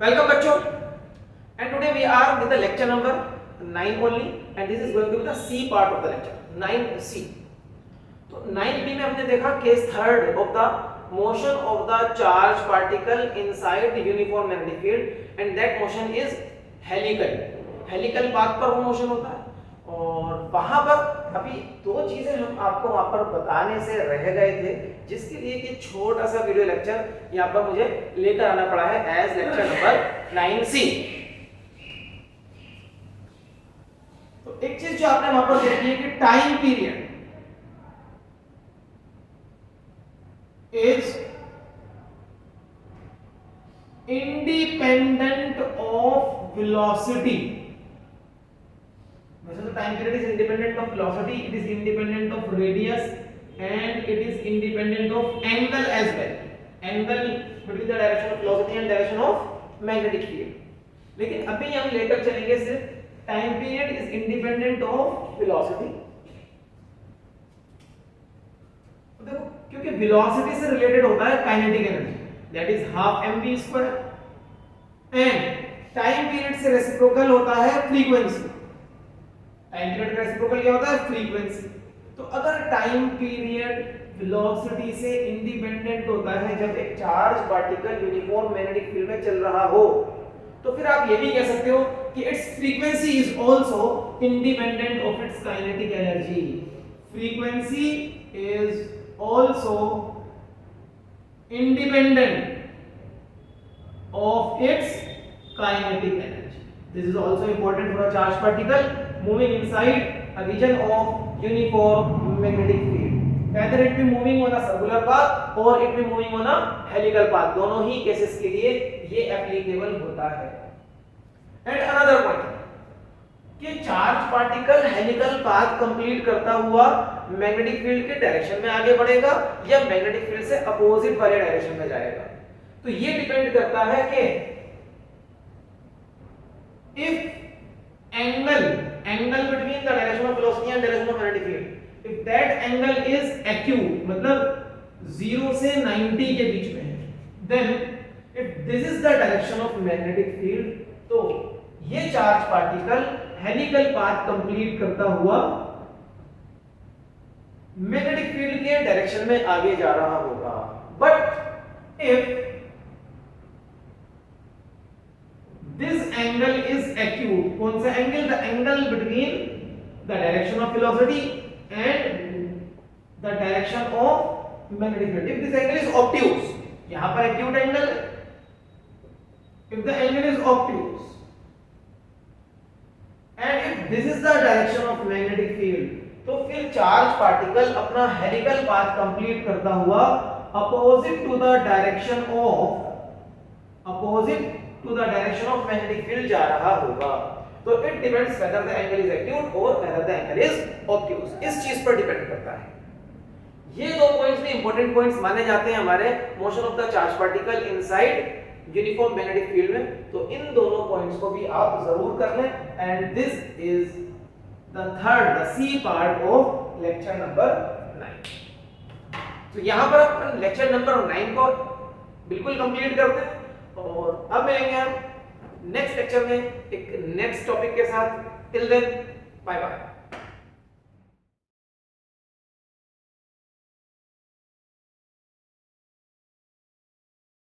Welcome बच्चों, and today we are with the lecture number 9 only, and this is going to be the C part of the lecture 9C. तो 9B में हमने देखा case third of the motion of the charge particle inside the uniform magnetic field and that motion is helical path पर वो motion होता है। और वहां पर अभी दो चीजें हम आपको वहां पर बताने से रह गए थे, जिसके लिए कि छोटा सा वीडियो लेक्चर यहाँ पर मुझे लेकर आना पड़ा है एज लेक्चर नंबर 9C। तो एक चीज जो आपने वहां पर देखी है कि time period is independent of velocity. So time period is independent of velocity, it is independent of radius, and it is independent of angle as well. Angle between the direction of velocity and direction of magnetic field. लेकिन अभी हम लेकर चलेंगे सिर्फ time period is independent of velocity. तो देखो, क्योंकि velocity से related होता है kinetic energy, that is half mv square, and time period से reciprocal होता है frequency. टाइम पीरियड का रेसिप्रोकल क्या होता है? फ्रीक्वेंसी। तो अगर टाइम पीरियड वेलोसिटी से इंडिपेंडेंट होता है जब एक charge particle uniform magnetic field में चल रहा हो, तो फिर आप ये भी कह सकते हो कि it's frequency is also independent of its kinetic energy. Frequency is also independent of its kinetic energy. This is also important for a charge particle moving inside a region of uniform magnetic field, whether it be moving on a circular path or it be moving on a helical path, दोनों ही cases के लिए ये applicable होता है। And another point कि charge particle helical path complete करता हुआ magnetic field के डायरेक्शन में आगे बढ़ेगा या मैग्नेटिक फील्ड से अपोजिट वाले डायरेक्शन में जाएगा। तो ये डिपेंड करता है कि if angle between the direction of velocity and direction of magnetic field, if that angle is acute, मतलब 0 से 90 के बीच में है, then if this is the direction of magnetic field, तो ये charge particle helical path complete करता हुआ magnetic field के डायरेक्शन में आगे जा रहा होगा। But if this angle is acute, कौन सा angle? the angle between the direction of velocity and the direction of magnetic field. if this angle is obtuse, यहां पर acute angle है, if the angle is obtuse and if this is the direction of magnetic field, तो फिर charge particle अपना helical path complete करता हुआ opposite to the direction of magnetic field जा रहा होगा। तो it depends whether the angle is acute or whether the angle is obtuse, इस चीज पर डिपेंड करता है। ये दो पॉइंट्स भी इंपॉर्टेंट पॉइंट्स माने जाते हैं हमारे motion of the charge particle inside uniform magnetic field में। तो इन दोनों पॉइंट्स को भी आप जरूर कर लें। And this is the C part of lecture number 9। तो यहां पर अपन लेक्चर नंबर 9 को बिल्कुल कंप्लीट करते हैं और अब मिलेंगे हम नेक्स्ट लेक्चर में एक नेक्स्ट टॉपिक के साथ। Till then bye bye.